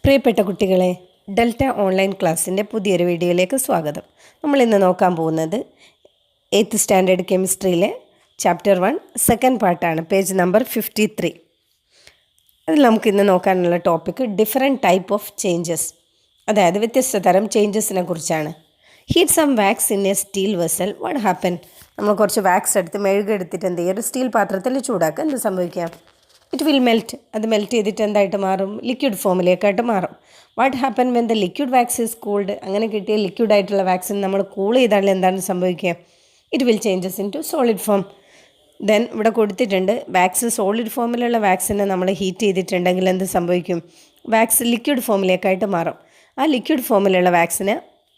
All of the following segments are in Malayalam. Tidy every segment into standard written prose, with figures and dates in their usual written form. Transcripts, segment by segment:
പ്രിയപ്പെട്ട കുട്ടികളെ, ഡെൽറ്റ ഓൺലൈൻ ക്ലാസ്സിൻ്റെ പുതിയൊരു വീഡിയോയിലേക്ക് സ്വാഗതം. നമ്മളിന്ന് നോക്കാൻ പോകുന്നത് 8th സ്റ്റാൻഡേർഡ് കെമിസ്ട്രിയിലെ ചാപ്റ്റർ 1 സെക്കൻഡ് പാർട്ടാണ്. Page number 53. അതിൽ നമുക്കിന്ന് നോക്കാനുള്ള topic different type of changes, അതായത് വ്യത്യസ്ത തരം ചേഞ്ചസിനെ കുറിച്ചാണ്. Heat some wax in a steel vessel, what happen? നമ്മൾ കുറച്ച് വാക്സ് എടുത്ത് മെഴുകെടുത്തിട്ട് എന്ത് ചെയ്യുക, ഒരു സ്റ്റീൽ പാത്രത്തിൽ ചൂടാക്കുക. എന്ത് സംഭവിക്കാം? It will melt. അത് മെൽറ്റ് ചെയ്തിട്ട് എന്തായിട്ട് മാറും? ലിക്വിഡ് ഫോമിലേക്കായിട്ട് മാറും. What happen when the liquid wax is cooled? അങ്ങനെ കിട്ടിയ ലിക്വിഡായിട്ടുള്ള വാക്സിൻ നമ്മൾ കൂൾ ചെയ്താൽ എന്താണ് സംഭവിക്കുക? It will changes into solid form. Then ഇവിടെ കൊടുത്തിട്ടുണ്ട്, വാക്സ് സോളിഡ് ഫോമിലുള്ള വാക്സിനെ നമ്മൾ ഹീറ്റ് ചെയ്തിട്ടുണ്ടെങ്കിൽ എന്ത് സംഭവിക്കും? വാക്സ് ലിക്വിഡ് ഫോമിലേക്കായിട്ട് മാറും. ആ ലിക്വിഡ് ഫോമിലുള്ള വാക്സിനെ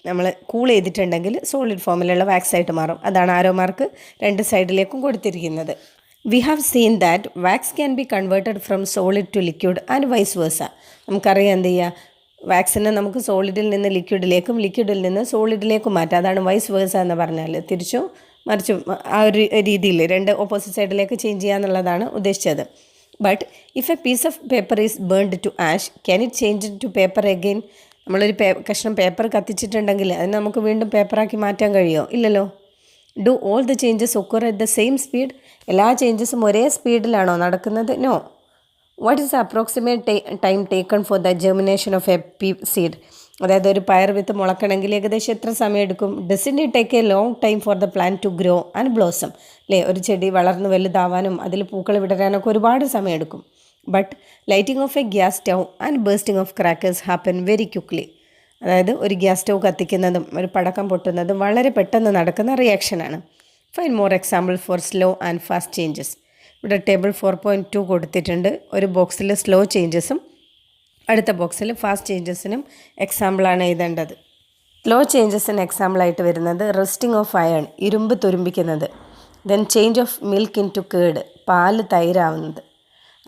നമ്മൾ കൂൾ ചെയ്തിട്ടുണ്ടെങ്കിൽ സോളിഡ് ഫോമിലുള്ള വാക്സായിട്ട് മാറും. അതാണ് ആരോ മാർക്ക് രണ്ട് സൈഡിലേക്കും കൊടുത്തിരിക്കുന്നത്. We have seen that wax can be converted from solid to liquid and vice versa. നമുക്കറിയാം എന്ത് ചെയ്യുക, വാക്സിനെ നമുക്ക് സോളിഡിൽ നിന്ന് ലിക്വിഡിലേക്കും ലിക്വിഡിൽ നിന്ന് സോളിഡിലേക്കും മാറ്റാം. അതാണ് വൈസ് വേഴ്സ എന്ന് പറഞ്ഞാൽ, തിരിച്ചും മറിച്ചും ആ ഒരു രീതിയിൽ രണ്ട് ഓപ്പോസിറ്റ് സൈഡിലേക്ക് ചേഞ്ച് ചെയ്യുക എന്നുള്ളതാണ് ഉദ്ദേശിച്ചത്. But if a piece of paper is burned to ash, can it change to paper again? നമ്മളൊരു കഷ്ണം പേപ്പർ കത്തിച്ചിട്ടുണ്ടെങ്കിൽ അതിനെ നമുക്ക് വീണ്ടും പേപ്പറാക്കി മാറ്റാൻ കഴിയുമോ? ഇല്ലല്ലോ. Do all the changes occur at the same speed? എല്ലാ ചേഞ്ചസും ഒരേ സ്പീഡിലാണോ നടക്കുന്നത്? No. What is the approximate time taken for the germination of a pea seed? അതായത് ഒരു പയർ വിത്ത് മുളക്കണമെങ്കിൽ ഏകദേശം എത്ര സമയം എടുക്കും? Doesn't it take a long time for the plant to grow and blossom? അല്ലേ, ഒരു ചെടി വളർന്ന് വലുതാവാനും അതിൽ പൂക്കൾ വിടരാനൊക്കെ ഒരുപാട് സമയം എടുക്കും. But lighting of A gas stove and bursting of crackers happen very quickly. അതായത് ഒരു ഗ്യാസ് സ്റ്റൗ കത്തിക്കുന്നതും ഒരു പടക്കം പൊട്ടുന്നതും വളരെ പെട്ടെന്ന് നടക്കുന്ന റിയാക്ഷനാണ്. Find more example for slow and fast changes. ഇവിടെ ടേബിൾ 4.2 കൊടുത്തിട്ടുണ്ട്. ഒരു ബോക്സിൽ സ്ലോ ചേഞ്ചസും അടുത്ത ബോക്സിൽ ഫാസ്റ്റ് ചേഞ്ചസിനും എക്സാമ്പിളാണ് എഴുതേണ്ടത്. സ്ലോ ചേഞ്ചസിന് എക്സാമ്പിളായിട്ട് വരുന്നത് റെസ്റ്റിംഗ് ഓഫ് അയൺ, ഇരുമ്പ് തുരുമ്പിക്കുന്നത്. Then change of milk into curd, പാല് തൈരാവുന്നത്.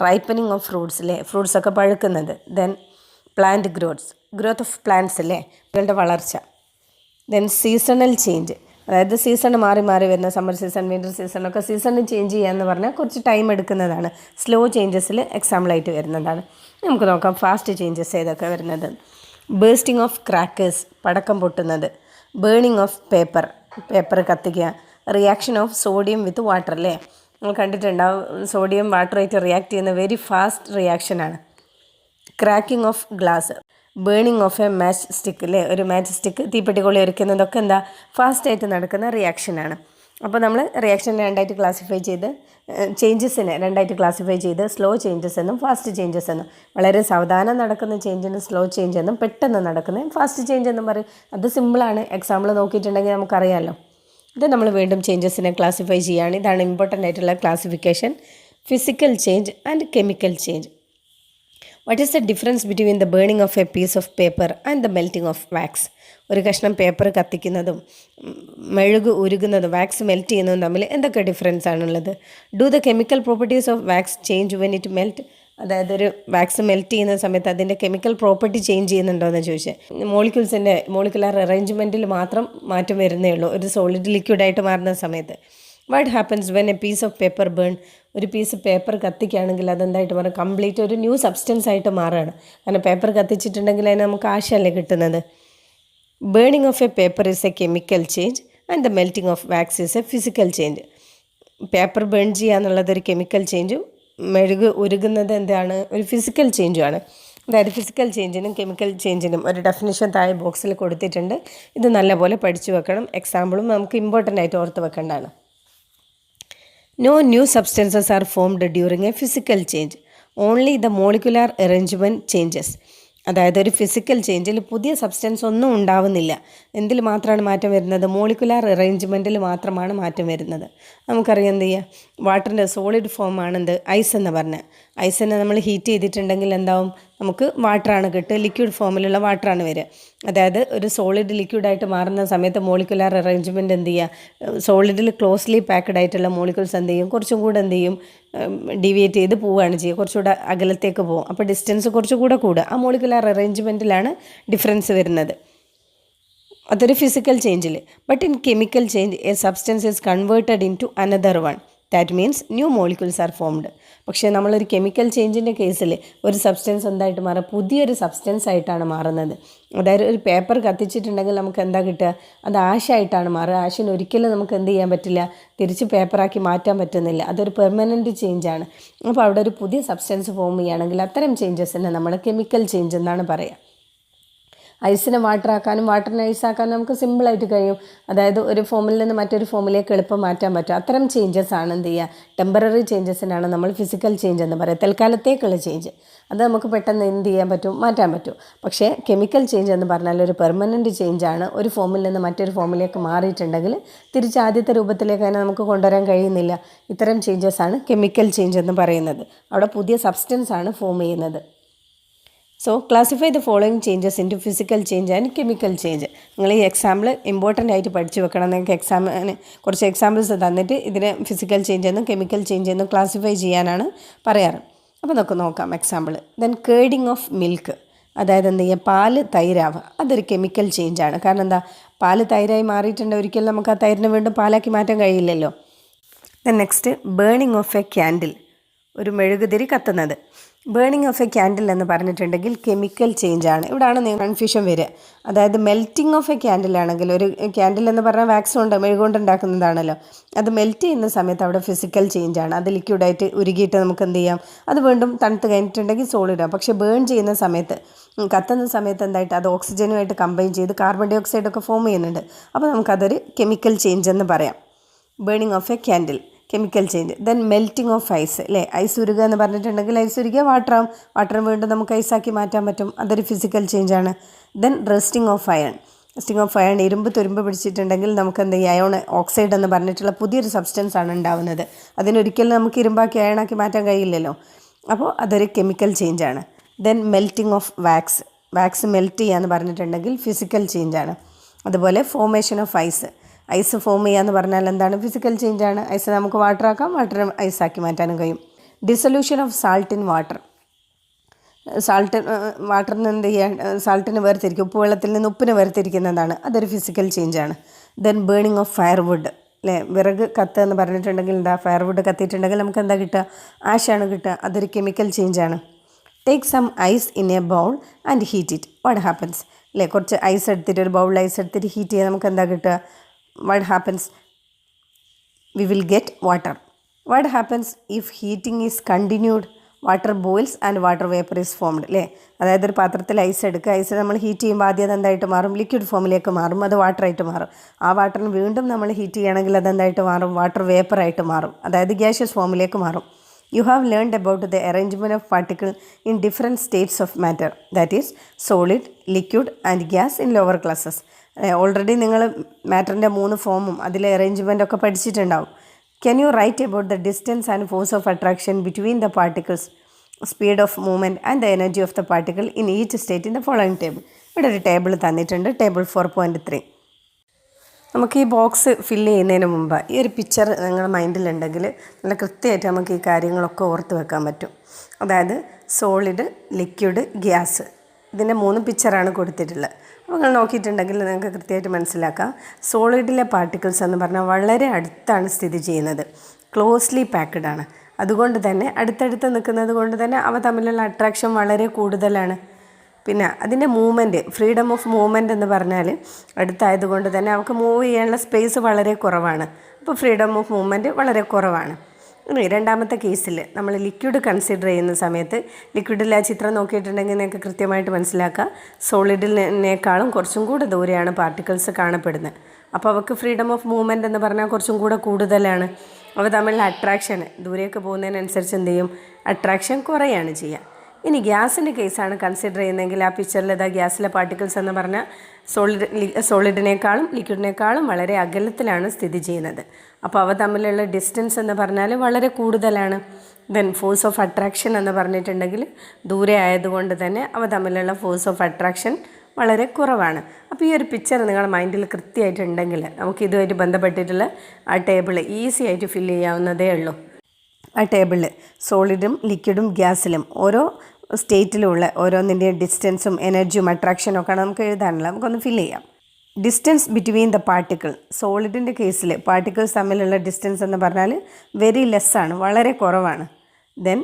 റൈപ്പനിങ് ഓഫ് ഫ്രൂട്ട്സ്, അല്ലേ, ഫ്രൂട്ട്സൊക്കെ പഴുക്കുന്നത്. Then plant growth of plants, അല്ലേ, ഇവരുടെ വളർച്ച. ദെൻ സീസണൽ ചേഞ്ച്, അതായത് സീസൺ മാറി മാറി വരുന്ന സമ്മർ സീസൺ വിൻ്റർ സീസണൊക്കെ സീസണിൽ ചേഞ്ച് ചെയ്യുക എന്ന് പറഞ്ഞാൽ കുറച്ച് ടൈം എടുക്കുന്നതാണ്. സ്ലോ ചേഞ്ചസിൽ എക്സാമ്പിളായിട്ട് വരുന്നതാണ്. നമുക്ക് നോക്കാം ഫാസ്റ്റ് ചേഞ്ചസ് ഏതൊക്കെ വരുന്നത്. ബേസ്റ്റിംഗ് ഓഫ് ക്രാക്കേഴ്സ്, പടക്കം പൊട്ടുന്നത്. ബേണിംഗ് ഓഫ് പേപ്പർ കത്തിക്കുക. Reaction of sodium with water, അല്ലേ, നമ്മൾ കണ്ടിട്ടുണ്ടാവും സോഡിയം വാട്ടറായിട്ട് റിയാക്ട് ചെയ്യുന്ന വെരി ഫാസ്റ്റ് റിയാക്ഷനാണ്. Cracking of glass. Burning of a match stick, അല്ലേ, ഒരു മാച്ച് സ്റ്റിക്ക് തീപ്പെട്ടിക്കൊള്ളി ഒരുക്കുന്നതൊക്കെ എന്താ ഫാസ്റ്റായിട്ട് നടക്കുന്ന റിയാക്ഷനാണ്. അപ്പോൾ നമ്മൾ റിയാക്ഷനെ രണ്ടായിട്ട് ക്ലാസിഫൈ ചെയ്ത്, ചേഞ്ചസിനെ രണ്ടായിട്ട് ക്ലാസിഫൈ ചെയ്ത് സ്ലോ ചേഞ്ചസ് എന്നും ഫാസ്റ്റ് ചേഞ്ചസ് എന്നും. വളരെ സാവധാനം നടക്കുന്ന ചേഞ്ചിന് സ്ലോ ചേഞ്ച് എന്നും പെട്ടെന്ന് നടക്കുന്ന ഫാസ്റ്റ് ചേഞ്ച് എന്നും പറയും. അത് സിമ്പിളാണ്, എക്സാമ്പിൾ നോക്കിയിട്ടുണ്ടെങ്കിൽ നമുക്കറിയാമല്ലോ. ഇത് നമ്മൾ വീണ്ടും ചേഞ്ചസിനെ ക്ലാസിഫൈ ചെയ്യുകയാണ്. ഇതാണ് ഇമ്പോർട്ടൻ്റ് ആയിട്ടുള്ള classification. Physical change and chemical change. What is the difference between the burning of a piece of paper and the melting of wax? ഒരു കഷ്ണം പേപ്പർ കത്തിക്കുന്നതും മെഴുക് ഉരുകുന്നതും വാക്സ് മെൽറ്റ് ചെയ്യുന്നതും തമ്മിൽ എന്തൊക്കെ ഡിഫറൻസ് ആണുള്ളത്? Do the chemical properties of wax change when it melt? അതായത് ഒരു വാക്സ് മെൽറ്റ് ചെയ്യുന്ന സമയത്ത് അതിൻ്റെ കെമിക്കൽ പ്രോപ്പർട്ടി ചേഞ്ച് ചെയ്യുന്നുണ്ടോ എന്ന് ചോദിച്ചാൽ, മോളിക്കുലർ അറേഞ്ച്മെൻറ്റിൽ മാത്രം മാറ്റം വരുന്നേ ഉള്ളൂ ഒരു സോളിഡ് ലിക്വിഡായിട്ട് മാറുന്ന സമയത്ത്. What happens when a piece of paper burn? ഒരു പീസ് പേപ്പർ കത്തിക്കുകയാണെങ്കിൽ അതെന്തായിട്ട് മാറും? കംപ്ലീറ്റ് ഒരു ന്യൂ സബ്സ്റ്റൻസ് ആയിട്ട് മാറുകയാണ്. കാരണം പേപ്പർ കത്തിച്ചിട്ടുണ്ടെങ്കിൽ അതിന് നമുക്ക് ആശയല്ലേ കിട്ടുന്നത്. Burning of a paper is a chemical change and the melting of wax is a physical change. Paper burn ചെയ്യുക എന്നുള്ളതൊരു കെമിക്കൽ ചേഞ്ചും മെഴുക് ഉരുകുന്നത് എന്താണ്? ഒരു ഫിസിക്കൽ ചേഞ്ചുമാണ്. അതായത് ഫിസിക്കൽ ചേഞ്ചിനും കെമിക്കൽ ചേഞ്ചിനും ഒരു ഡെഫിനിഷൻ താഴെ ബോക്സിൽ കൊടുത്തിട്ടുണ്ട്. ഇത് നല്ലപോലെ പഠിച്ചു വെക്കണം. എക്സാമ്പിളും നമുക്ക് ഇമ്പോർട്ടൻ്റ് ആയിട്ട് ഓർത്ത് വെക്കേണ്ടതാണ്. No new substances are formed during a physical change. Only the molecular arrangement changes. അതായത് ഒരു ഫിസിക്കൽ ചേഞ്ചിൽ പുതിയ സബ്സ്റ്റൻസ് ഒന്നും ഉണ്ടാവുന്നില്ല. എന്തിൽ മാത്രമാണ് മാറ്റം വരുന്നത്? മോളിക്കുലാർ അറേഞ്ച്മെൻറ്റിൽ മാത്രമാണ് മാറ്റം വരുന്നത്. നമുക്കറിയാം എന്ത് ചെയ്യുക, വാട്ടറിൻ്റെ സോളിഡ് ഫോമാണ് എന്ത്, ഐസ് എന്ന് പറഞ്ഞാൽ. ഐസിനെ നമ്മൾ ഹീറ്റ് ചെയ്തിട്ടുണ്ടെങ്കിൽ എന്താവും? നമുക്ക് വാട്ടറാണ് കിട്ടുക, ലിക്വിഡ് ഫോമിലുള്ള വാട്ടറാണ് വരിക. അതായത് ഒരു സോളിഡ് ലിക്വിഡായിട്ട് മാറുന്ന സമയത്ത് മോളിക്കുലാർ അറേഞ്ച്മെൻറ്റ് എന്ത് ചെയ്യുക, സോളിഡിൽ ക്ലോസ്ലി പാക്ക്ഡ് ആയിട്ടുള്ള മോളിക്യൂൾസ് എന്ത് ചെയ്യും, കുറച്ചും കൂടെ എന്ത് ചെയ്യും, ഡീവിയേറ്റ് ചെയ്ത് പോവുകയാണ് ചെയ്യുക, കുറച്ചുകൂടെ അകലത്തേക്ക് പോകും. അപ്പോൾ ഡിസ്റ്റൻസ് കുറച്ചുകൂടെ കൂടുക. ആ മോളിക്കുലാർ അറേഞ്ച്മെൻറ്റിലാണ് ഡിഫറൻസ് വരുന്നത്. അതൊരു ഫിസിക്കൽ ചേഞ്ചിൽ. But in chemical change a substance is converted into another one. That means new molecules are formed. പക്ഷേ നമ്മളൊരു കെമിക്കൽ ചേഞ്ചിൻ്റെ കേസിൽ ഒരു സബ്സ്റ്റൻസ് എന്തായിട്ട് മാറുക, പുതിയൊരു സബ്സ്റ്റൻസ് ആയിട്ടാണ് മാറുന്നത്. അതായത് ഒരു പേപ്പർ കത്തിച്ചിട്ടുണ്ടെങ്കിൽ നമുക്ക് എന്താ കിട്ടുക, അത് ആഷായിട്ടാണ് മാറുക. ആഷിന് ഒരിക്കലും നമുക്ക് എന്ത് ചെയ്യാൻ പറ്റില്ല, തിരിച്ച് പേപ്പറാക്കി മാറ്റാൻ പറ്റുന്നില്ല. അതൊരു പെർമനൻറ്റ് ചേഞ്ചാണ്. അപ്പോൾ അവിടെ ഒരു പുതിയ സബ്സ്റ്റൻസ് ഫോം ചെയ്യുകയാണെങ്കിൽ അത്തരം ചേഞ്ചസിനെ നമ്മൾ കെമിക്കൽ ചേഞ്ച് എന്നാണ് പറയുക. ഐസിനെ വാട്ടറാക്കാനും വാട്ടറിനെ ഐസാക്കാനും നമുക്ക് സിമ്പിളായിട്ട് കഴിയും. അതായത് ഒരു ഫോമിൽ നിന്ന് മറ്റൊരു ഫോമിലേക്ക് എളുപ്പം മാറ്റാൻ പറ്റും. അത്തരം ചേഞ്ചസ് ആണ് എന്ത് ചെയ്യുക, ടെമ്പററി ചേഞ്ചസിനാണ് നമ്മൾ ഫിസിക്കൽ ചേഞ്ച് എന്ന് പറയുക. തൽക്കാലത്തേക്കുള്ള ചേഞ്ച് അത് നമുക്ക് പെട്ടെന്ന് എന്ത് ചെയ്യാൻ പറ്റും, മാറ്റാൻ പറ്റും. പക്ഷേ കെമിക്കൽ ചേഞ്ച് എന്ന് പറഞ്ഞാൽ ഒരു പെർമനൻറ്റ് ചേഞ്ചാണ്. ഒരു ഫോമിൽ നിന്ന് മറ്റൊരു ഫോമിലേക്ക് മാറിയിട്ടുണ്ടെങ്കിൽ തിരിച്ച് ആദ്യത്തെ രൂപത്തിലേക്ക് തന്നെ നമുക്ക് കൊണ്ടുവരാൻ കഴിയുന്നില്ല. ഇത്തരം ചേഞ്ചസാണ് കെമിക്കൽ ചേഞ്ച് എന്ന് പറയുന്നത്. അവിടെ പുതിയ സബ്സ്റ്റൻസ് ആണ് ഫോം ചെയ്യുന്നത്. So classify the following changes into physical change and chemical change. നിങ്ങൾ ഈ എക്സാമ്പിൾ ഇമ്പോർട്ടൻ്റ് ആയിട്ട് പഠിച്ചു വെക്കണം. നിങ്ങൾക്ക് എക്സാമിന് കുറച്ച് എക്സാമ്പിൾസ് തന്നിട്ട് ഇതിനെ ഫിസിക്കൽ ചേഞ്ച് എന്നും കെമിക്കൽ ചേഞ്ച് എന്നും ക്ലാസിഫൈ ചെയ്യാനാണ് പറയാറ്. അപ്പോൾ നമുക്ക് നോക്കാം എക്സാമ്പിൾ. ദെൻ കേർഡിങ് ഓഫ് മിൽക്ക്, അതായത് എന്ത് ചെയ്യുക, പാല് തൈരാവുക, അതൊരു കെമിക്കൽ ചേഞ്ചാണ്. കാരണം എന്താ, പാല് തൈരായി മാറിയിട്ടുണ്ട്, ഒരിക്കലും നമുക്ക് ആ തൈരിനെ വീണ്ടും പാലാക്കി മാറ്റാൻ കഴിയില്ലല്ലോ. Then next burning of a candle, ഒരു മെഴുകുതിരി കത്തുന്നത്. ബേണിംഗ് ഓഫ് എ ക്യാൻഡിൽ എന്ന് പറഞ്ഞിട്ടുണ്ടെങ്കിൽ കെമിക്കൽ ചേഞ്ചാണ്. ഇവിടെയാണ് കൺഫ്യൂഷൻ വരിക. അതായത് മെൽറ്റിംഗ് ഓഫ് എ ക്യാൻഡിൽ ആണെങ്കിൽ, ഒരു ക്യാൻഡിൽ എന്ന് പറഞ്ഞാൽ വാക്സ് കൊണ്ട് മെഴുകൊണ്ട് ഉണ്ടാക്കുന്നതാണല്ലോ, അത് മെൽറ്റ് ചെയ്യുന്ന സമയത്ത് അവിടെ ഫിസിക്കൽ ചേഞ്ചാണ്. അത് ലിക്വിഡായിട്ട് ഉരുകിയിട്ട് നമുക്ക് എന്ത് ചെയ്യാം, അത് വീണ്ടും തണുത്ത് കഴിഞ്ഞിട്ടുണ്ടെങ്കിൽ സോളിഡാണ്. പക്ഷേ ബേൺ ചെയ്യുന്ന സമയത്ത്, കത്തുന്ന സമയത്ത് എന്തായിട്ട് അത് ഓക്സിജനുമായിട്ട് കമ്പൈൻ ചെയ്ത് കാർബൺ ഡൈ ഓക്സൈഡൊക്കെ ഫോം ചെയ്യുന്നുണ്ട്. അപ്പോൾ നമുക്കതൊരു കെമിക്കൽ ചേഞ്ച് എന്ന് പറയാം. Burning of a candle, chemical change. Then melting of ice, അല്ലേ, ഐസ് ഉരുക എന്ന് പറഞ്ഞിട്ടുണ്ടെങ്കിൽ ഐസ് ഉരുകിയ വാട്ടറാവും, വാട്ടർ വീണ്ടും നമുക്ക് ഐസാക്കി മാറ്റാൻ പറ്റും, അതൊരു ഫിസിക്കൽ ചേഞ്ചാണ്. Then rusting of iron, rusting of iron, ഇരുമ്പ് തുരുമ്പ് പിടിച്ചിട്ടുണ്ടെങ്കിൽ നമുക്ക് എന്ത് ചെയ്യും, അയോൺ ഓക്സൈഡ് എന്ന് പറഞ്ഞിട്ടുള്ള പുതിയൊരു സബ്സ്റ്റൻസ് ആണ് ഉണ്ടാവുന്നത്. അതിനൊരിക്കലും നമുക്ക് ഇരുമ്പാക്കി അയണാക്കി മാറ്റാൻ കഴിയില്ലല്ലോ. അപ്പോൾ അതൊരു കെമിക്കൽ ചേഞ്ചാണ്. Then melting of wax, wax melt ചെയ്യുക എന്ന് പറഞ്ഞിട്ടുണ്ടെങ്കിൽ ഫിസിക്കൽ ചേഞ്ചാണ്. അതുപോലെ formation of ice, ice form ചെയ്യുക എന്ന് പറഞ്ഞാൽ എന്താണ്, ഫിസിക്കൽ ചേഞ്ചാണ്. ഐസ് നമുക്ക് വാട്ടറാക്കാം, വാട്ടർ ഐസാക്കി മാറ്റാനും കഴിയും. Dissolution of salt in water, വാട്ടറിന് എന്ത് ചെയ്യാൻ, സാൾട്ടിന് വേർതിരിക്കും, ഉപ്പുവെള്ളത്തിൽ നിന്ന് ഉപ്പിന് വേർതിരിക്കുന്നതാണ്, അതൊരു ഫിസിക്കൽ ചേഞ്ചാണ്. ദെൻ ബേണിംഗ് ഓഫ് ഫയർവുഡ്, അല്ലേ, വിറക് കത്ത് എന്ന് പറഞ്ഞിട്ടുണ്ടെങ്കിൽ എന്താ, ഫയർവുഡ് കത്തിയിട്ടുണ്ടെങ്കിൽ നമുക്ക് എന്താ കിട്ടുക, ആഷാണ് കിട്ടുക, അതൊരു കെമിക്കൽ ചേഞ്ചാണ്. Take some ice in a bowl and heat it, what happens, അല്ലേ, കുറച്ച് ഐസ് എടുത്തിട്ട്, ഒരു ബൗളിൽ ഐസ് എടുത്തിട്ട് ഹീറ്റ് ചെയ്യാൻ നമുക്ക് എന്താ കിട്ടുക, what happens, we will get water. What happens if heating is continued, water boils and water vapor is formed, അല്ലേ, അതായത് ഒരു പാത്രത്തിൽ ഐസ് എടുക്കുക, ഐസ് നമ്മൾ ഹീറ്റ് ചെയ്യുമ്പോൾ ആദ്യം അതെന്തായിട്ട് മാറും, ലിക്വിഡ് ഫോമിലേക്ക് മാറും, അത് വാട്ടറായിട്ട് മാറും. ആ വാട്ടറിന് വീണ്ടും നമ്മൾ ഹീറ്റ് ചെയ്യുകയാണെങ്കിൽ അതെന്തായിട്ട് മാറും, വാട്ടർ വേപ്പറായിട്ട് മാറും, അതായത് ഗ്യാഷ്യസ് ഫോമിലേക്ക് മാറും. You have learned about the arrangement of particles in different states of matter, that is solid, liquid and gas in lower classes. Already നിങ്ങൾ മാറ്ററിൻ്റെ 3 ഫോമും അതിലെ അറേഞ്ച്മെൻ്റ് ഒക്കെ പഠിച്ചിട്ടുണ്ടാവും. Can you write about the distance and force of attraction between the particles, speed of movement and the energy of the particle in each state in the following table? ഇവിടെ ഒരു ടേബിൾ തന്നിട്ടുണ്ട്, ടേബിൾ 4.3. നമുക്ക് ഈ ബോക്സ് ഫില്ല് ചെയ്യുന്നതിന് മുമ്പ് ഈ ഒരു പിക്ചർ നിങ്ങളുടെ മൈൻഡിലുണ്ടെങ്കിൽ നല്ല കൃത്യമായിട്ട് നമുക്ക് ഈ കാര്യങ്ങളൊക്കെ ഓർത്ത് വെക്കാൻ പറ്റും. അതായത് സോളിഡ്, ലിക്വിഡ്, ഗ്യാസ്, ഇതിൻ്റെ 3 പിക്ചറാണ് കൊടുത്തിട്ടുള്ളത്. അപ്പോൾ നിങ്ങൾ നോക്കിയിട്ടുണ്ടെങ്കിൽ നിങ്ങൾക്ക് കൃത്യമായിട്ട് മനസ്സിലാക്കാം. സോളിഡിലെ പാർട്ടിക്കിൾസ് എന്ന് പറഞ്ഞാൽ വളരെ അടുത്താണ് സ്ഥിതി ചെയ്യുന്നത്, ക്ലോസ്ലി പാക്ക്ഡ് ആണ്. അതുകൊണ്ട് തന്നെ അടുത്തടുത്ത് നിൽക്കുന്നത് കൊണ്ട് തന്നെ അവ തമ്മിലുള്ള അട്രാക്ഷൻ വളരെ കൂടുതലാണ്. പിന്നെ അതിൻ്റെ മൂവ്മെൻറ്റ്, ഫ്രീഡം ഓഫ് മൂവ്മെൻറ്റ് എന്ന് പറഞ്ഞാൽ അടുത്തായതുകൊണ്ട് തന്നെ അവർക്ക് മൂവ് ചെയ്യാനുള്ള സ്പേസ് വളരെ കുറവാണ്. അപ്പോൾ ഫ്രീഡം ഓഫ് മൂവ്മെൻറ്റ് വളരെ കുറവാണ്. ഇനി രണ്ടാമത്തെ കേസിൽ നമ്മൾ ലിക്വിഡ് കൺസിഡർ ചെയ്യുന്ന സമയത്ത്, ലിക്വിഡിൽ ആ ചിത്രം നോക്കിയിട്ടുണ്ടെങ്കിൽ നിങ്ങൾക്ക് കൃത്യമായിട്ട് മനസ്സിലാക്കാം, സോളിഡിനേക്കാളും കുറച്ചും കൂടെ ദൂരെയാണ് പാർട്ടിക്കിൾസ് കാണപ്പെടുന്നത്. അപ്പോൾ അവർക്ക് ഫ്രീഡം ഓഫ് മൂവ്മെൻറ്റ് എന്ന് പറഞ്ഞാൽ കുറച്ചും കൂടെ കൂടുതലാണ്. അവ തമ്മിലുള്ള അട്രാക്ഷൻ ദൂരേക്ക് പോകുന്നതിനനുസരിച്ച് എന്ത് ചെയ്യും, അട്രാക്ഷൻ കുറയാണ് ചെയ്യുക. ഇനി ഗ്യാസിൻ്റെ കേസാണ് കൺസിഡർ ചെയ്യുന്നതെങ്കിൽ ആ പിക്ചറിൽ ഇതാ ഗ്യാസിലെ പാർട്ടിക്കിൾസ് എന്ന് പറഞ്ഞാൽ സോളിഡിനേക്കാളും ലിക്വിഡിനേക്കാളും വളരെ അകലത്തിലാണ് സ്ഥിതി ചെയ്യുന്നത്. അപ്പോൾ അവ തമ്മിലുള്ള ഡിസ്റ്റൻസ് എന്ന് പറഞ്ഞാൽ വളരെ കൂടുതലാണ്. ദെൻ ഫോഴ്സ് ഓഫ് അട്രാക്ഷൻ എന്ന് പറഞ്ഞിട്ടുണ്ടെങ്കിൽ ദൂരെ ആയതുകൊണ്ട് തന്നെ അവ തമ്മിലുള്ള ഫോഴ്സ് ഓഫ് അട്രാക്ഷൻ വളരെ കുറവാണ്. അപ്പോൾ ഈ ഒരു പിക്ചർ നിങ്ങളുടെ മൈൻഡിൽ കൃത്യമായിട്ടുണ്ടെങ്കിൽ നമുക്ക് ഇതുമായിട്ട് ബന്ധപ്പെട്ടിട്ടുള്ള ആ ടേബിൾ ഈസി ആയിട്ട് ഫില്ല് ചെയ്യാവുന്നതേ ഉള്ളൂ. ആ ടേബിളിൽ സോളിഡും ലിക്വിഡും ഗ്യാസിലും ഓരോ സ്റ്റേറ്റിലുള്ള ഓരോന്നിൻ്റെയും ഡിസ്റ്റൻസും എനർജിയും അട്രാക്ഷനും ഒക്കെയാണ് നമുക്ക് എഴുതാനുള്ള. നമുക്കൊന്ന് ഫില്ല് ചെയ്യാം. ഡിസ്റ്റൻസ് ബിറ്റ്വീൻ ദ പാർട്ടിക്കിൾ, സോളിഡിൻ്റെ കേസിൽ പാർട്ടിക്കിൾസ് തമ്മിലുള്ള ഡിസ്റ്റൻസ് എന്ന് പറഞ്ഞാൽ വെരി ലെസ്സാണ്, വളരെ കുറവാണ്. Then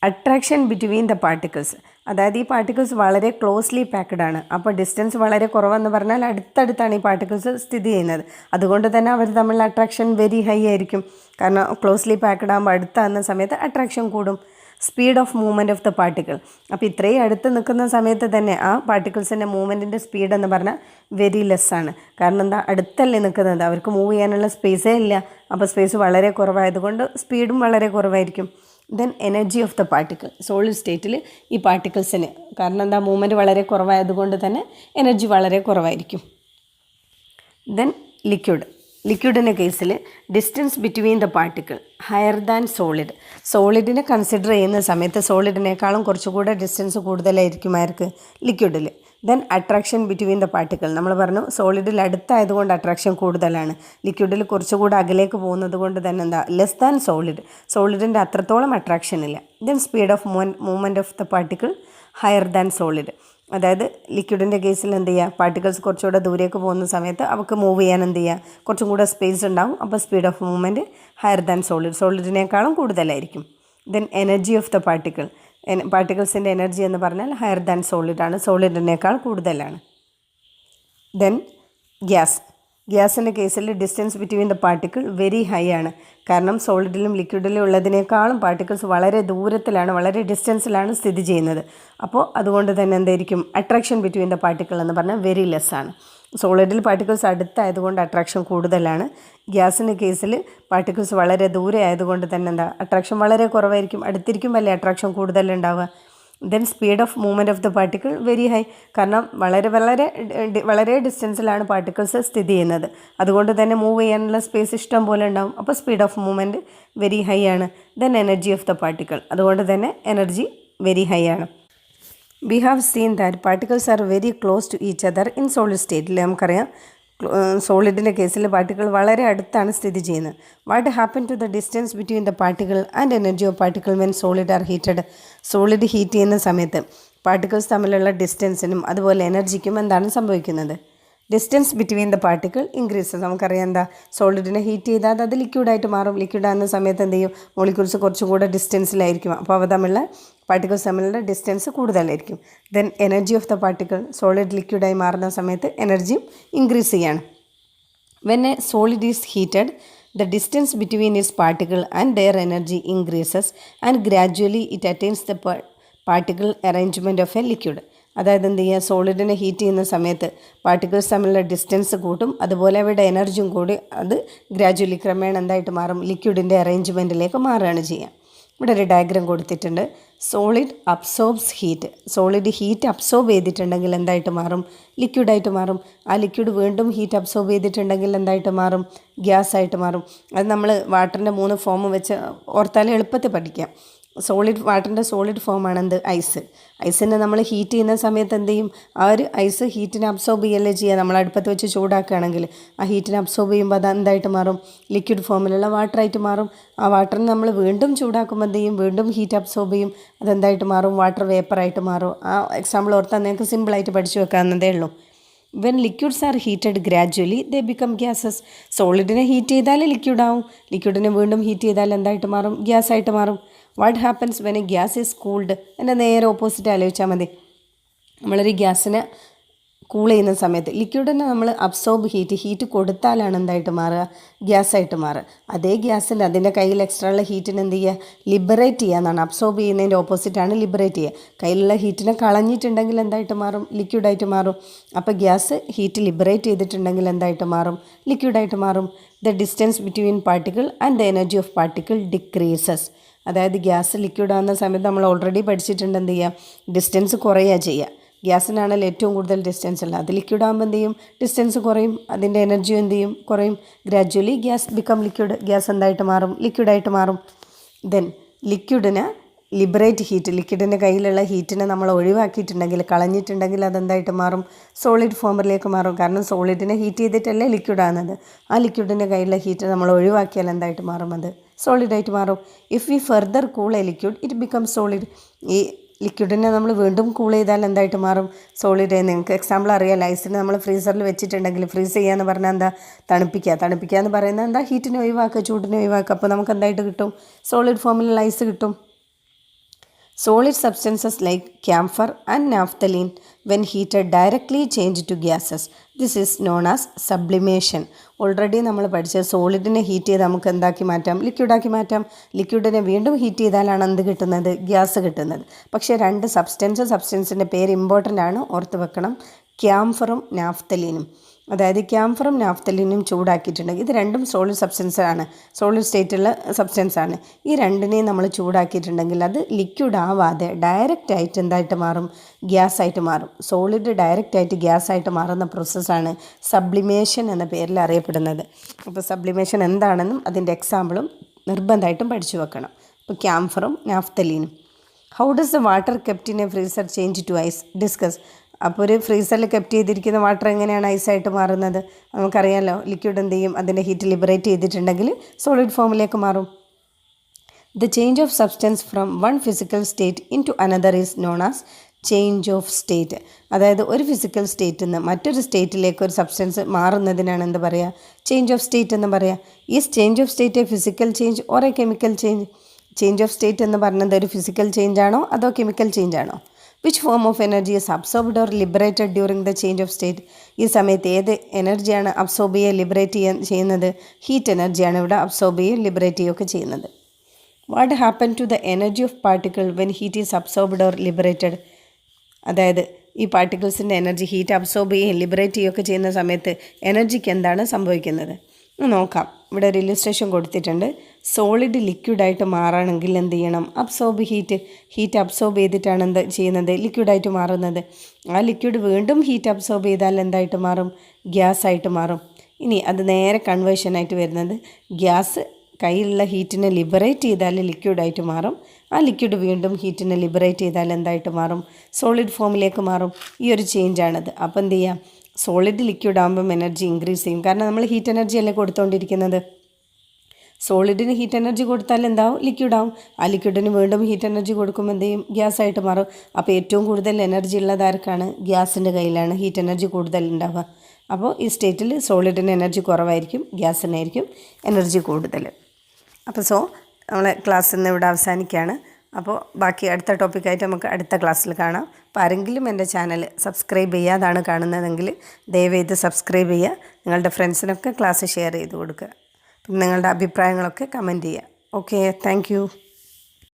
attraction between the particles, അതായത് ഈ പാർട്ടിക്കിൾസ് വളരെ ക്ലോസ്ലി പാക്ക്ഡ് ആണ്. അപ്പോൾ ഡിസ്റ്റൻസ് വളരെ കുറവെന്ന് പറഞ്ഞാൽ അടുത്തടുത്താണ് ഈ പാർട്ടിക്കിൾസ് സ്ഥിതി ചെയ്യുന്നത്. അതുകൊണ്ട് തന്നെ അവർ തമ്മിലുള്ള അട്രാക്ഷൻ വെരി ഹൈ ആയിരിക്കും. കാരണം ക്ലോസ്ലി പാക്ക്ഡ് ആകുമ്പോൾ അടുത്താകുന്ന സമയത്ത് അട്രാക്ഷൻ കൂടും. Speed of movement of the particle, അപ്പോൾ ഇത്രയും അടുത്ത് നിൽക്കുന്ന സമയത്ത് തന്നെ ആ പാർട്ടിക്കിൾസിൻ്റെ മൂവ്മെൻറ്റിൻ്റെ സ്പീഡ് എന്ന് പറഞ്ഞാൽ വെരി ലെസ് ആണ്. കാരണം എന്താ, അടുത്തല്ലേ നിൽക്കുന്നത്, അവർക്ക് മൂവ് ചെയ്യാനുള്ള സ്പേസേ ഇല്ല. അപ്പോൾ സ്പേസ് വളരെ കുറവായതുകൊണ്ട് സ്പീഡും വളരെ കുറവായിരിക്കും. Then energy of the particle, solid സ്റ്റേറ്റിൽ ഈ പാർട്ടിക്കിൾസിന് കാരണം എന്താ, മൂവ്മെൻറ്റ് വളരെ കുറവായതുകൊണ്ട് തന്നെ എനർജി വളരെ കുറവായിരിക്കും. ദെൻ ലിക്വിഡിൻ്റെ കേസിൽ distance between the particle higher than solid. സോളിഡിനെ കൺസിഡർ ചെയ്യുന്ന സമയത്ത് സോളിഡിനേക്കാളും കുറച്ചുകൂടെ ഡിസ്റ്റൻസ് കൂടുതലായിരിക്കും ആർക്ക്, ലിക്വിഡിൽ. Then attraction between the particle, നമ്മൾ പറഞ്ഞു സോളിഡിൽ അടുത്തായതുകൊണ്ട് അട്രാക്ഷൻ കൂടുതലാണ്. ലിക്വിഡിൽ കുറച്ചുകൂടെ അകലേക്ക് പോകുന്നത് കൊണ്ട് തന്നെ എന്താ, ലെസ് ദാൻ സോളിഡിൻ്റെ അത്രത്തോളം അട്രാക്ഷൻ ഇല്ല. Then speed of movement of the particle higher than solid, അതായത് ലിക്വിഡിൻ്റെ കേസിൽ എന്ത് ചെയ്യുക, പാർട്ടിക്കിൾസ് കുറച്ചുകൂടെ ദൂരേക്ക് പോകുന്ന സമയത്ത് അവർക്ക് മൂവ് ചെയ്യാൻ എന്ത് ചെയ്യുക, കുറച്ചും കൂടെ സ്പേസ് ഉണ്ടാവും. അപ്പോൾ speed of movement higher than സോളിഡിനേക്കാളും കൂടുതലായിരിക്കും. ദെൻ എനർജി ഓഫ് ദ പാർട്ടിക്കിൾസിൻ്റെ എനർജി എന്ന് പറഞ്ഞാൽ ഹയർ ദാൻ സോളിഡാണ്, സോളിഡിനേക്കാൾ കൂടുതലാണ്. ദെൻ ഗ്യാസിൻ്റെ കേസിൽ distance between the particle very high ആണ്. കാരണം സോളിഡിലും ലിക്വിഡിലും ഉള്ളതിനേക്കാളും പാർട്ടിക്കിൾസ് വളരെ ദൂരത്തിലാണ്, വളരെ ഡിസ്റ്റൻസിലാണ് സ്ഥിതി ചെയ്യുന്നത്. അപ്പോൾ അതുകൊണ്ട് തന്നെ എന്തായിരിക്കും, അട്രാക്ഷൻ ബിറ്റ്വീൻ ദ പാർട്ടിക്കിൾ എന്ന് പറഞ്ഞാൽ വെരി ലെസ് ആണ്. സോളിഡിൽ പാർട്ടിക്കിൾസ് അടുത്തായതുകൊണ്ട് അട്രാക്ഷൻ കൂടുതലാണ്. ഗ്യാസിൻ്റെ കേസിൽ പാർട്ടിക്കിൾസ് വളരെ ദൂരെ ആയതുകൊണ്ട് തന്നെ എന്താ, അട്രാക്ഷൻ വളരെ കുറവായിരിക്കും. അടുത്തിരിക്കുമ്പോൾ അട്രാക്ഷൻ കൂടുതലുണ്ടാവുക. Then speed of movement of the particle very high, കാരണം വളരെ ഡിസ്റ്റൻസിലാണ് പാർട്ടിക്കിൾസ് സ്ഥിതി ചെയ്യുന്നത്. അതുകൊണ്ട് തന്നെ മൂവ് ചെയ്യാനുള്ള സ്പേസ് ഇഷ്ടം പോലെ ഉണ്ടാവും. അപ്പോൾ speed of movement very high ആണ്. Then energy of the particle, അതുകൊണ്ട് തന്നെ എനർജി വെരി ഹൈ ആണ്. We have seen that particles are very close to each other in solid സ്റ്റേറ്റിൽ. നമുക്കറിയാം സോളിഡിൻ്റെ കേസിൽ പാർട്ടിക്കിൾ വളരെ അടുത്താണ് സ്ഥിതി ചെയ്യുന്നത്. What happen to the distance between the particle and energy of particle when solid are heated. Solid heat ചെയ്യുന്ന സമയത്ത് പാർട്ടിക്കിൾസ് തമ്മിലുള്ള ഡിസ്റ്റൻസിനും അതുപോലെ എനർജിക്കും എന്താണ് സംഭവിക്കുന്നത്, distance between the particle increases. നമുക്കറിയാം എന്താ, സോളിഡിനെ ഹീറ്റ് ചെയ്താൽ അത് ലിക്വിഡായിട്ട് മാറും. ലിക്വിഡാകുന്ന സമയത്ത് എന്ത് ചെയ്യും, മോളിക്യൂൾസ് കുറച്ചും കൂടെ ഡിസ്റ്റൻസിലായിരിക്കും. അപ്പോൾ അവ തമ്മിലുള്ള പാർട്ടിക്കിൾസ് തമ്മിലുള്ള ഡിസ്റ്റൻസ് കൂടുതലായിരിക്കും. Then energy of the particle, solid ലിക്വിഡായി മാറുന്ന സമയത്ത് എനർജിയും ഇൻക്രീസ് ചെയ്യാണ്. When a solid is heated the distance between its particle and their energy increases and gradually it attains the particle arrangement of a liquid. അതായത് എന്ത് ചെയ്യുക, സോളിഡിനെ ഹീറ്റ് ചെയ്യുന്ന സമയത്ത് പാർട്ടിക്കിൾസ് തമ്മിലുള്ള ഡിസ്റ്റൻസ് കൂട്ടും, അതുപോലെ അവരുടെ എനർജിയും കൂടി അത് ഗ്രാജുവലി ക്രമേണ എന്തായിട്ട് മാറും, ലിക്വിഡിൻ്റെ അറേഞ്ച്മെൻറ്റിലേക്ക് മാറുകയാണ് ചെയ്യുക. ഇവിടെ ഒരു ഡയഗ്രാം കൊടുത്തിട്ടുണ്ട്. Solid absorbs heat, solid heat absorb ചെയ്തിട്ടുണ്ടെങ്കിൽ എന്തായിട്ട് മാറും, ലിക്വിഡായിട്ട് മാറും. ആ ലിക്വിഡ് വീണ്ടും ഹീറ്റ് അബ്സോർബ് ചെയ്തിട്ടുണ്ടെങ്കിൽ എന്തായിട്ട് മാറും, ഗ്യാസ് ആയിട്ട് മാറും. അത് നമ്മൾ വാട്ടറിൻ്റെ 3 ഫോം വെച്ച് ഓർത്താൽ എളുപ്പത്തിൽ പഠിക്കാം. വാട്ടറിൻ്റെ സോളിഡ് ഫോമാണ് എന്ത്, ഐസിനെ നമ്മൾ ഹീറ്റ് ചെയ്യുന്ന സമയത്ത് എന്ത് ചെയ്യും, ആ ഒരു ഐസ് ഹീറ്റിനെ അബ്സോർബ് ചെയ്യല്ലേ ചെയ്യുക. നമ്മൾ അടുപ്പത്ത് വെച്ച് ചൂടാക്കുകയാണെങ്കിൽ ആ ഹീറ്റിനെ അബ്സോർബ് ചെയ്യുമ്പോൾ അത് എന്തായിട്ട് മാറും, ലിക്വിഡ് ഫോമിലുള്ള വാട്ടറായിട്ട് മാറും. ആ വാട്ടറിനെ നമ്മൾ വീണ്ടും ചൂടാക്കുമ്പോൾ എന്ത് ചെയ്യും, വീണ്ടും ഹീറ്റ് അബ്സോർബ് ചെയ്യും. അതെന്തായിട്ട് മാറും, വാട്ടർ വേപ്പറായിട്ട് മാറും. ആ എക്സാമ്പിൾ ഓർത്താൽ നിങ്ങൾക്ക് സിമ്പിളായിട്ട് പഠിച്ചു വെക്കാവുന്നതേ ഉള്ളൂ. When liquids are heated gradually they become gases. സോളിഡിനെ ഹീറ്റ് ചെയ്താൽ ലിക്വിഡാവും, ലിക്വിഡിനെ വീണ്ടും ഹീറ്റ് ചെയ്താൽ എന്തായിട്ട് മാറും, ഗ്യാസായിട്ട് മാറും. What happens when A gas is cooled? എൻ്റെ നേരെ ഓപ്പോസിറ്റ് ആലോചിച്ചാൽ മതി. നമ്മളൊരു ഗ്യാസിനെ കൂൾ ചെയ്യുന്ന സമയത്ത് ലിക്വിഡിനെ നമ്മൾ അബ്സോർബ് ഹീറ്റ് കൊടുത്താലാണ് എന്തായിട്ട് മാറുക, ഗ്യാസായിട്ട് മാറുക. അതേ ഗ്യാസിൻ്റെ അതിൻ്റെ കയ്യിൽ എക്സ്ട്രാ ഉള്ള ഹീറ്റിന് എന്ത് ചെയ്യുക, ലിബറേറ്റ് ചെയ്യുക എന്നാണ്. അബ്സോർബ് ചെയ്യുന്നതിൻ്റെ ഓപ്പോസിറ്റാണ് ലിബറേറ്റ് ചെയ്യുക. കയ്യിലുള്ള ഹീറ്റിനെ കളഞ്ഞിട്ടുണ്ടെങ്കിൽ എന്തായിട്ട് മാറും, ലിക്വിഡായിട്ട് മാറും. അപ്പോൾ ഗ്യാസ് ഹീറ്റ് ലിബറേറ്റ് ചെയ്തിട്ടുണ്ടെങ്കിൽ എന്തായിട്ട് മാറും, ലിക്വിഡായിട്ട് മാറും. The distance between particle and the energy of particle decreases. അതായത് ഗ്യാസ് ലിക്വിഡ് ആകുന്ന സമയത്ത് നമ്മൾ ഓൾറെഡി പഠിച്ചിട്ടുണ്ട് എന്ത് ചെയ്യുക, ഡിസ്റ്റൻസ് കുറയുക ചെയ്യുക. ഗ്യാസിനാണല്ലോ ഏറ്റവും കൂടുതൽ ഡിസ്റ്റൻസ് ഉള്ളത്. അത് ലിക്വിഡ് ആകുമ്പോൾ എന്ത് ചെയ്യും, ഡിസ്റ്റൻസ് കുറയും, അതിൻ്റെ എനർജിയും എന്ത് ചെയ്യും, കുറയും. Gradually gas become liquid, gas എന്തായിട്ട് മാറും, ലിക്വിഡായിട്ട് മാറും. ദെൻ ലിക്വിഡിന് ലിബറേറ്റ് ഹീറ്റ്, ലിക്വിഡിൻ്റെ കയ്യിലുള്ള ഹീറ്റിനെ നമ്മൾ ഒഴിവാക്കിയിട്ടുണ്ടെങ്കിൽ, കളഞ്ഞിട്ടുണ്ടെങ്കിൽ അതെന്തായിട്ട് മാറും, സോളിഡ് ഫോമിലേക്ക് മാറും. കാരണം സോളിഡിനെ ഹീറ്റ് ചെയ്തിട്ടല്ലേ ലിക്വിഡ് ആകുന്നത്. ആ ലിക്വിഡിൻ്റെ കയ്യിലുള്ള ഹീറ്റ് നമ്മൾ ഒഴിവാക്കിയാൽ എന്തായിട്ട് മാറും, അത് സോളിഡായിട്ട് മാറും. If we further cool A liquid it become solid. ഈ ലിക്വിഡിനെ നമ്മൾ വീണ്ടും കൂൾ ചെയ്താൽ എന്തായിട്ട് മാറും? സോളിഡ്. നിങ്ങൾക്ക് എക്സാമ്പിൾ അറിയാമല്ലോ, ഐസിനെ നമ്മൾ ഫ്രീസറിൽ വെച്ചിട്ടുണ്ടെങ്കിൽ ഫ്രീസ് ചെയ്യാന്ന് പറഞ്ഞാൽ എന്താ? തണുപ്പിക്കുക എന്ന് പറയുന്നത് എന്താ? ഹീറ്റിനെ ഒഴിവാക്കുക, ചൂടിനെ ഒഴിവാക്കുക. അപ്പോൾ നമുക്ക് എന്തായിട്ട് കിട്ടും? സോളിഡ് ഫോമിലുള്ള ഐസ് കിട്ടും. Solid substances like camphor and naphthalene, when heated, directly change to gases. This is known as sublimation. Already നമ്മൾ പഠിച്ച സോളിഡിനെ ഹീറ്റ് ചെയ്ത് നമുക്ക് എന്താക്കി മാറ്റാം? ലിക്വിഡാക്കി മാറ്റാം. ലിക്വിഡിനെ വീണ്ടും ഹീറ്റ് ചെയ്താലാണ് എന്ത് കിട്ടുന്നത്? ഗ്യാസ് കിട്ടുന്നത്. പക്ഷേ രണ്ട് സബ്സ്റ്റൻസിൻ്റെ പേര് ഇമ്പോർട്ടൻ്റ് ആണ്, ഓർത്ത് വെക്കണം. ക്യാംഫറും നാഫ്തലീനും. അതായത് ക്യാംഫറും നാഫ്തലീനും ചൂടാക്കിയിട്ടുണ്ടെങ്കിൽ, ഇത് രണ്ടും സോളിഡ് സബ്സ്റ്റൻസാണ്, സോളിഡ് സ്റ്റേറ്റുള്ള സബ്സ്റ്റൻസാണ്. ഈ രണ്ടിനെയും നമ്മൾ ചൂടാക്കിയിട്ടുണ്ടെങ്കിൽ അത് ലിക്വിഡ് ആവാതെ ഡയറക്റ്റ് ആയിട്ട് എന്തായിട്ട് മാറും? ഗ്യാസ് ആയിട്ട് മാറും. സോളിഡ് ഡയറക്റ്റ് ആയിട്ട് ഗ്യാസ് ആയിട്ട് മാറുന്ന പ്രോസസ്സാണ് സബ്ലിമേഷൻ എന്ന പേരിൽ അറിയപ്പെടുന്നത്. അപ്പോൾ സബ്ലിമേഷൻ എന്താണെന്നും അതിൻ്റെ എക്സാമ്പിളും നിർബന്ധമായിട്ടും പഠിച്ചു വെക്കണം. അപ്പോൾ ക്യാംഫറും നാഫ്തലീനും. How does the water kept in a freezer change to ice? Discuss. അപ്പോൾ ഒരു ഫ്രീസറിൽ കെപ്റ്റ് ചെയ്തിരിക്കുന്ന വാട്ടർ എങ്ങനെയാണ് ഐസായിട്ട് മാറുന്നത്? നമുക്കറിയാമല്ലോ, ലിക്വിഡ് എന്ത് ചെയ്യും? അതിൻ്റെ ഹീറ്റ് ലിബറേറ്റ് ചെയ്തിട്ടുണ്ടെങ്കിൽ സോളിഡ് ഫോമിലേക്ക് മാറും. The change of substance from one physical state into another is known as change of state. അതായത് ഒരു ഫിസിക്കൽ സ്റ്റേറ്റിൽ നിന്ന് മറ്റൊരു സ്റ്റേറ്റിലേക്ക് ഒരു സബ്സ്റ്റൻസ് മാറുന്നതിനാണ് എന്ത് പറയുക? ചേഞ്ച് ഓഫ് സ്റ്റേറ്റ് എന്ന് പറയുക. Is change of state A physical change or A chemical change? Change of state എന്ന് പറഞ്ഞത് ഒരു ഫിസിക്കൽ ചേഞ്ച് ആണോ അതോ കെമിക്കൽ ചേഞ്ച് ആണോ? Which form of energy is absorbed or liberated during the change of state? ഈ സമയത്ത് ഏത് എനർജിയാണ് അബ്സോർബ് ചെയ്യുക, ലിബറേറ്റ് ചെയ്യുന്നത്? ഹീറ്റ് എനർജിയാണ് ഇവിടെ അബ്സോർബ് ചെയ്യുകയും ലിബറേറ്റ് ചെയ്യുകയൊക്കെ ചെയ്യുന്നത്. What happen to the energy of particle when heat is absorbed or liberated? അതായത് ഈ പാർട്ടിക്കിൾസിൻ്റെ എനർജി ഹീറ്റ് അബ്സോർബ് ചെയ്യുകയും ലിബറേറ്റ് ചെയ്യുകയൊക്കെ ചെയ്യുന്ന സമയത്ത് എനർജിക്ക് എന്താണ് സംഭവിക്കുന്നത്? നോക്കാം. ഇവിടെ ഒരു ഇല്ലുസ്ട്രേഷൻ കൊടുത്തിട്ടുണ്ട്. സോളിഡ് ലിക്വിഡായിട്ട് മാറണമെങ്കിൽ എന്ത് ചെയ്യണം? അബ്സോർബ് ഹീറ്റ് അബ്സോർബ് ചെയ്തിട്ടാണ് എന്ത് ചെയ്യുന്നത്? ലിക്വിഡായിട്ട് മാറുന്നത്. ആ ലിക്വിഡ് വീണ്ടും ഹീറ്റ് അബ്സോർബ് ചെയ്താൽ എന്തായിട്ട് മാറും? ഗ്യാസ് ആയിട്ട് മാറും. ഇനി അത് നേരെ കൺവേർഷനായിട്ട് വരുന്നത് ഗ്യാസ് കയ്യിലുള്ള ഹീറ്റിനെ ലിബറേറ്റ് ചെയ്താൽ ലിക്വിഡായിട്ട് മാറും. ആ ലിക്വിഡ് വീണ്ടും ഹീറ്റിനെ ലിബറേറ്റ് ചെയ്താൽ എന്തായിട്ട് മാറും? സോളിഡ് ഫോമിലേക്ക് മാറും. ഈ ഒരു ചേഞ്ചാണത്. അപ്പോൾ എന്ത് ചെയ്യാം? സോളിഡ് ലിക്വിഡ് ആകുമ്പം എനർജി ഇൻക്രീസ് ചെയ്യും. കാരണം നമ്മൾ ഹീറ്റ് എനർജി അല്ലേ കൊടുത്തുകൊണ്ടിരിക്കുന്നത്. സോളിഡിന് ഹീറ്റ് എനർജി കൊടുത്താൽ എന്താവും? ലിക്വിഡാവും. ആ ലിക്വിഡിന് വീണ്ടും ഹീറ്റ് എനർജി കൊടുക്കുമ്പോൾ എന്ത് ചെയ്യും? ഗ്യാസായിട്ട് മാറും. അപ്പോൾ ഏറ്റവും കൂടുതൽ എനർജി ഉള്ളത് ആർക്കാണ്? ഗ്യാസിൻ്റെ കയ്യിലാണ് ഹീറ്റ് എനർജി കൂടുതൽ ഉണ്ടാവുക. അപ്പോൾ ഈ സ്റ്റേറ്റിൽ സോളിഡിന് എനർജി കുറവായിരിക്കും, ഗ്യാസിനായിരിക്കും എനർജി കൂടുതൽ. അപ്പോൾ നമ്മളെ ക്ലാസ് ഇന്ന് ഇവിടെ അവസാനിക്കുകയാണ്. അപ്പോൾ ബാക്കി അടുത്ത ടോപ്പിക്കായിട്ട് നമുക്ക് അടുത്ത ക്ലാസ്സിൽ കാണാം. അപ്പോൾ ആരെങ്കിലും എൻ്റെ ചാനൽ സബ്സ്ക്രൈബ് ചെയ്യാതാണ് കാണുന്നതെങ്കിൽ ദയവേത് സബ്സ്ക്രൈബ് ചെയ്യുക. നിങ്ങളുടെ ഫ്രണ്ട്സിനൊക്കെ ക്ലാസ് ഷെയർ ചെയ്ത് കൊടുക്കുക. നിങ്ങളുടെ അഭിപ്രായങ്ങളൊക്കെ കമൻറ്റ് ചെയ്യുക. Okay, thank you.